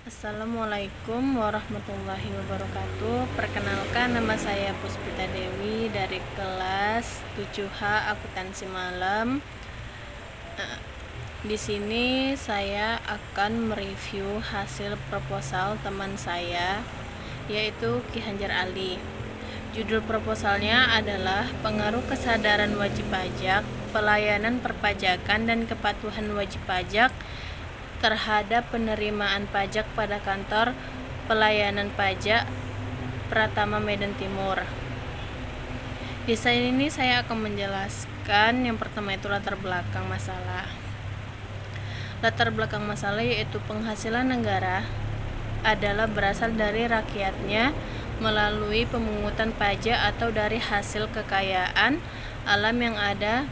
Assalamualaikum warahmatullahi wabarakatuh. Perkenalkan, nama saya Puspita Dewi dari kelas 7H Akuntansi Malam. Di sini saya akan mereview hasil proposal teman saya, yaitu Ki Hanjar Ali. Judul proposalnya adalah Pengaruh Kesadaran Wajib Pajak, Pelayanan Perpajakan dan Kepatuhan Wajib Pajak terhadap penerimaan pajak pada kantor pelayanan pajak Pratama Medan Timur. Di sini saya akan menjelaskan yang pertama itu latar belakang masalah. Latar belakang masalah yaitu penghasilan negara adalah berasal dari rakyatnya melalui pemungutan pajak atau dari hasil kekayaan alam yang ada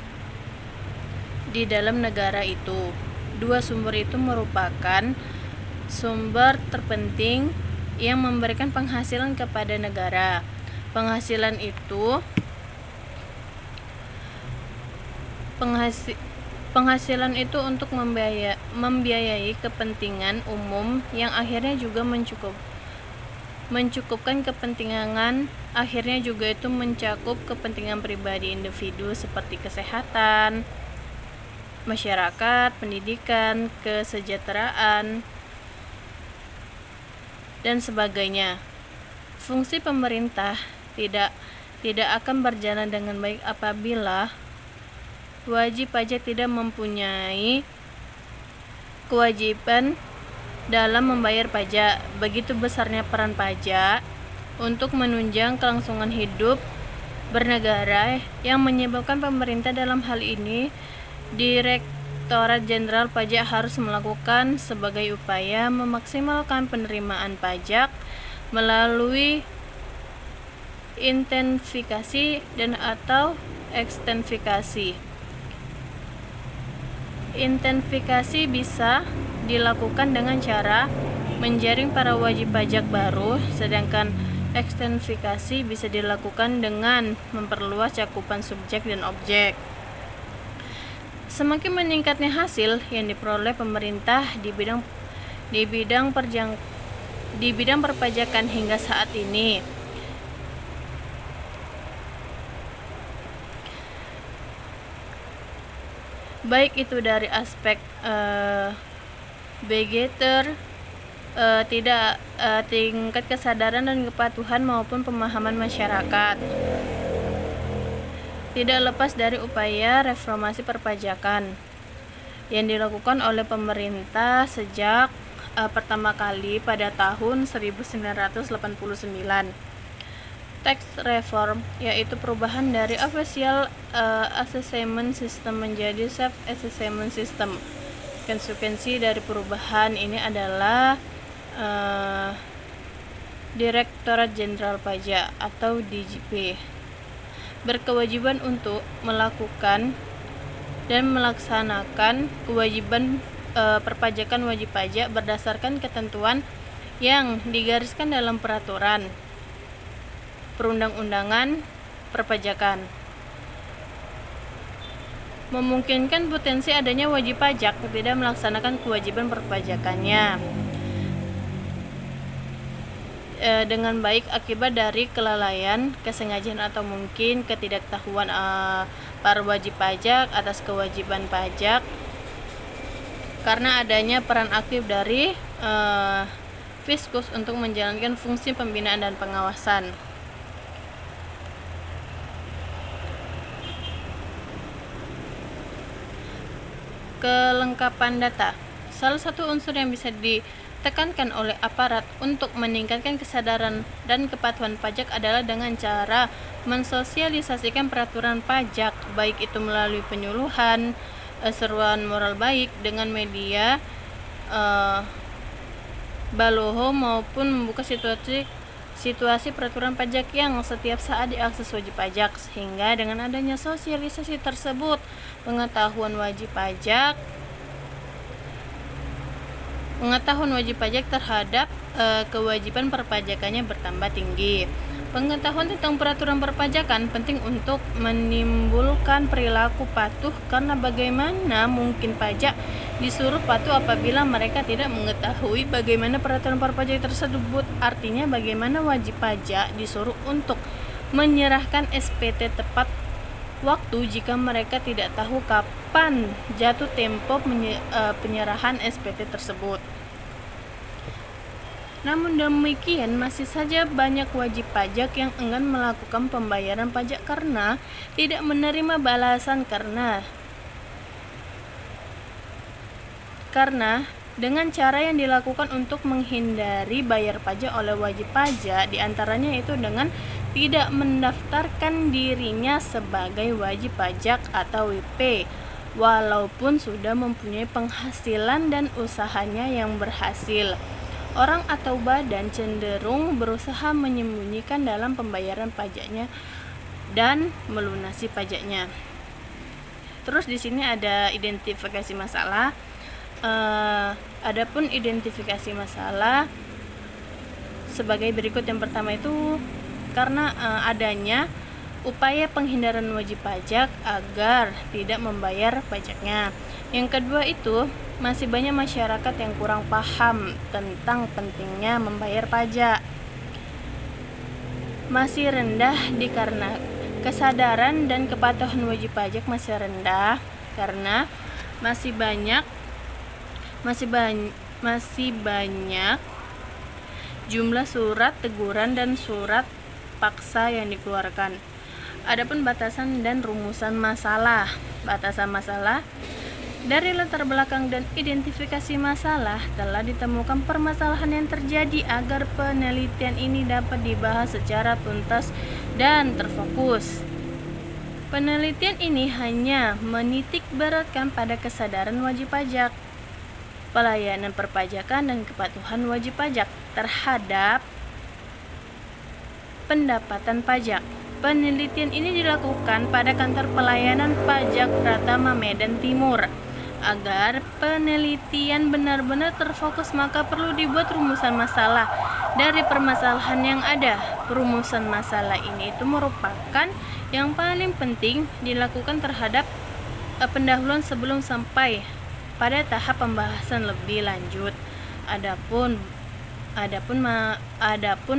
di dalam negara itu. Dua sumber itu merupakan sumber terpenting yang memberikan penghasilan kepada negara. Penghasilan itu untuk membiayai kepentingan umum yang akhirnya juga mencukupkan kepentingan akhirnya juga itu mencakup kepentingan pribadi individu seperti kesehatan, masyarakat, pendidikan, kesejahteraan, dan sebagainya. Fungsi pemerintah tidak akan berjalan dengan baik apabila wajib pajak tidak mempunyai kewajiban dalam membayar pajak. Begitu besarnya peran pajak untuk menunjang kelangsungan hidup bernegara yang menyebabkan pemerintah, dalam hal ini Direktorat Jenderal Pajak, harus melakukan sebagai upaya memaksimalkan penerimaan pajak melalui intensifikasi dan atau ekstensifikasi. Intensifikasi bisa dilakukan dengan cara menjaring para wajib pajak baru, sedangkan ekstensifikasi bisa dilakukan dengan memperluas cakupan subjek dan objek. Semakin meningkatnya hasil yang diperoleh pemerintah di bidang perpajakan hingga saat ini, baik itu dari aspek budgeter, tingkat kesadaran dan kepatuhan maupun pemahaman masyarakat, tidak lepas dari upaya reformasi perpajakan yang dilakukan oleh pemerintah sejak pertama kali pada tahun 1989. Tax reform yaitu perubahan dari official assessment system menjadi self assessment system. Konsekuensi dari perubahan ini adalah Direktorat Jenderal Pajak atau DJP berkewajiban untuk melakukan dan melaksanakan kewajiban perpajakan wajib pajak berdasarkan ketentuan yang digariskan dalam peraturan perundang-undangan perpajakan, memungkinkan potensi adanya wajib pajak tidak melaksanakan kewajiban perpajakannya dengan baik akibat dari kelalaian, kesengajaan atau mungkin ketidaktahuan para wajib pajak atas kewajiban pajak karena adanya peran aktif dari Fiskus untuk menjalankan fungsi pembinaan dan pengawasan. Kelengkapan data. Salah satu unsur yang bisa ditekankan oleh aparat untuk meningkatkan kesadaran dan kepatuhan pajak adalah dengan cara mensosialisasikan peraturan pajak, baik itu melalui penyuluhan, seruan moral baik dengan media baloho maupun membuka situasi peraturan pajak yang setiap saat diakses wajib pajak, sehingga dengan adanya sosialisasi tersebut pengetahuan wajib pajak terhadap kewajiban perpajakannya bertambah tinggi. Pengetahuan tentang peraturan perpajakan penting untuk menimbulkan perilaku patuh, karena bagaimana mungkin pajak disuruh patuh apabila mereka tidak mengetahui bagaimana peraturan perpajakan tersebut. Artinya bagaimana wajib pajak disuruh untuk menyerahkan SPT tepat waktu jika mereka tidak tahu kapan jatuh tempo penyerahan SPT tersebut. Namun demikian, masih saja banyak wajib pajak yang enggan melakukan pembayaran pajak karena tidak menerima balasan karena dengan cara yang dilakukan untuk menghindari bayar pajak oleh wajib pajak, diantaranya itu dengan tidak mendaftarkan dirinya sebagai wajib pajak atau WP, walaupun sudah mempunyai penghasilan dan usahanya yang berhasil. Orang atau badan cenderung berusaha menyembunyikan dalam pembayaran pajaknya dan melunasi pajaknya. Terus di sini ada identifikasi masalah. Adapun identifikasi masalah sebagai berikut. Yang pertama itu karena adanya upaya penghindaran wajib pajak agar tidak membayar pajaknya. Yang kedua itu masih banyak masyarakat yang kurang paham tentang pentingnya membayar pajak. Masih rendah dikarenakan kesadaran dan kepatuhan wajib pajak masih rendah karena masih banyak jumlah surat teguran dan surat paksa yang dikeluarkan. Adapun batasan dan rumusan masalah. Batasan masalah dari latar belakang dan identifikasi masalah telah ditemukan permasalahan yang terjadi agar penelitian ini dapat dibahas secara tuntas dan terfokus. Penelitian ini hanya menitik beratkan pada kesadaran wajib pajak, pelayanan perpajakan, dan kepatuhan wajib pajak terhadap pendapatan pajak. Penelitian ini dilakukan pada kantor pelayanan pajak Pratama Medan Timur. Agar penelitian benar-benar terfokus, maka perlu dibuat rumusan masalah dari permasalahan yang ada. Rumusan masalah ini itu merupakan yang paling penting dilakukan terhadap pendahuluan sebelum sampai pada tahap pembahasan lebih lanjut. Adapun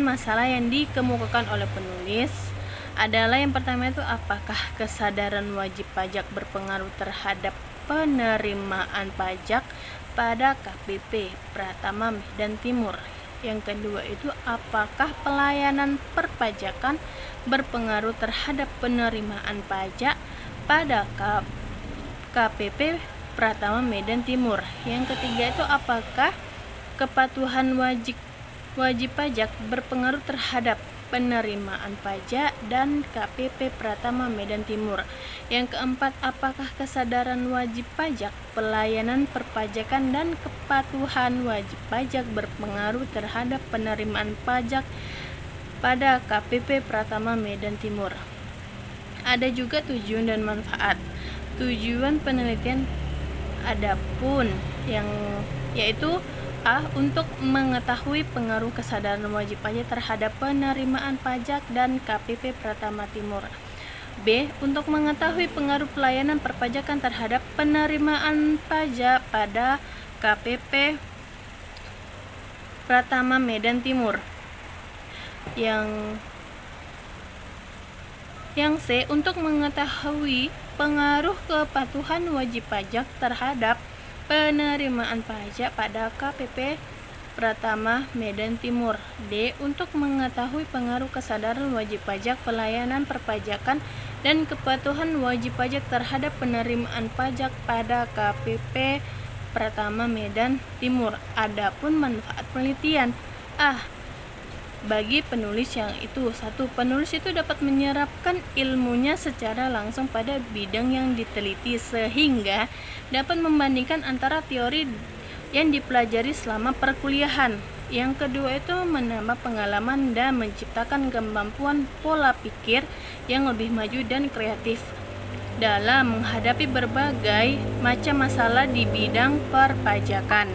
masalah yang dikemukakan oleh penulis adalah yang pertama itu, apakah kesadaran wajib pajak berpengaruh terhadap penerimaan pajak pada KPP Pratama Medan Timur. Yang kedua itu, apakah pelayanan perpajakan berpengaruh terhadap penerimaan pajak pada KPP Pratama Medan Timur. Yang ketiga itu, apakah kepatuhan wajib pajak berpengaruh terhadap penerimaan pajak dan KPP Pratama Medan Timur. Yang keempat, apakah kesadaran wajib pajak, pelayanan perpajakan, dan kepatuhan wajib pajak berpengaruh terhadap penerimaan pajak pada KPP Pratama Medan Timur. Ada juga tujuan dan manfaat. Tujuan penelitian adapun yaitu untuk mengetahui pengaruh kesadaran wajib pajak terhadap penerimaan pajak dan KPP Pratama Timur. B. Untuk mengetahui pengaruh pelayanan perpajakan terhadap penerimaan pajak pada KPP Pratama Medan Timur. Yang C. Untuk mengetahui pengaruh kepatuhan wajib pajak terhadap penerimaan pajak pada KPP Pratama Medan Timur. D. Untuk mengetahui pengaruh kesadaran wajib pajak, pelayanan perpajakan, dan kepatuhan wajib pajak terhadap penerimaan pajak pada KPP Pratama Medan Timur. Adapun manfaat penelitian. Bagi penulis yang itu, satu, penulis itu dapat menyerapkan ilmunya secara langsung pada bidang yang diteliti sehingga dapat membandingkan antara teori yang dipelajari selama perkuliahan. Yang kedua itu menambah pengalaman dan menciptakan kemampuan pola pikir yang lebih maju dan kreatif dalam menghadapi berbagai macam masalah di bidang perpajakan.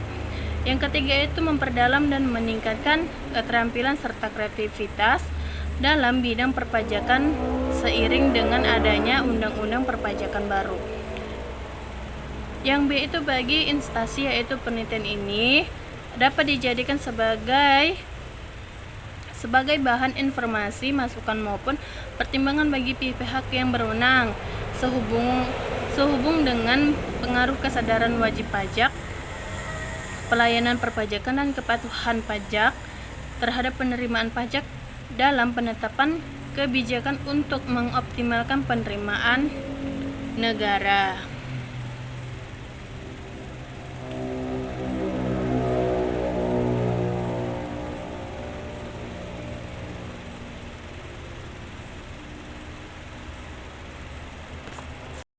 Yang ketiga itu memperdalam dan meningkatkan keterampilan serta kreativitas dalam bidang perpajakan seiring dengan adanya undang-undang perpajakan baru. Yang B itu bagi instansi yaitu penelitian ini dapat dijadikan sebagai bahan informasi, masukan maupun pertimbangan bagi pihak yang berwenang sehubung dengan pengaruh kesadaran wajib pajak, pelayanan perpajakan dan kepatuhan pajak terhadap penerimaan pajak dalam penetapan kebijakan untuk mengoptimalkan penerimaan negara.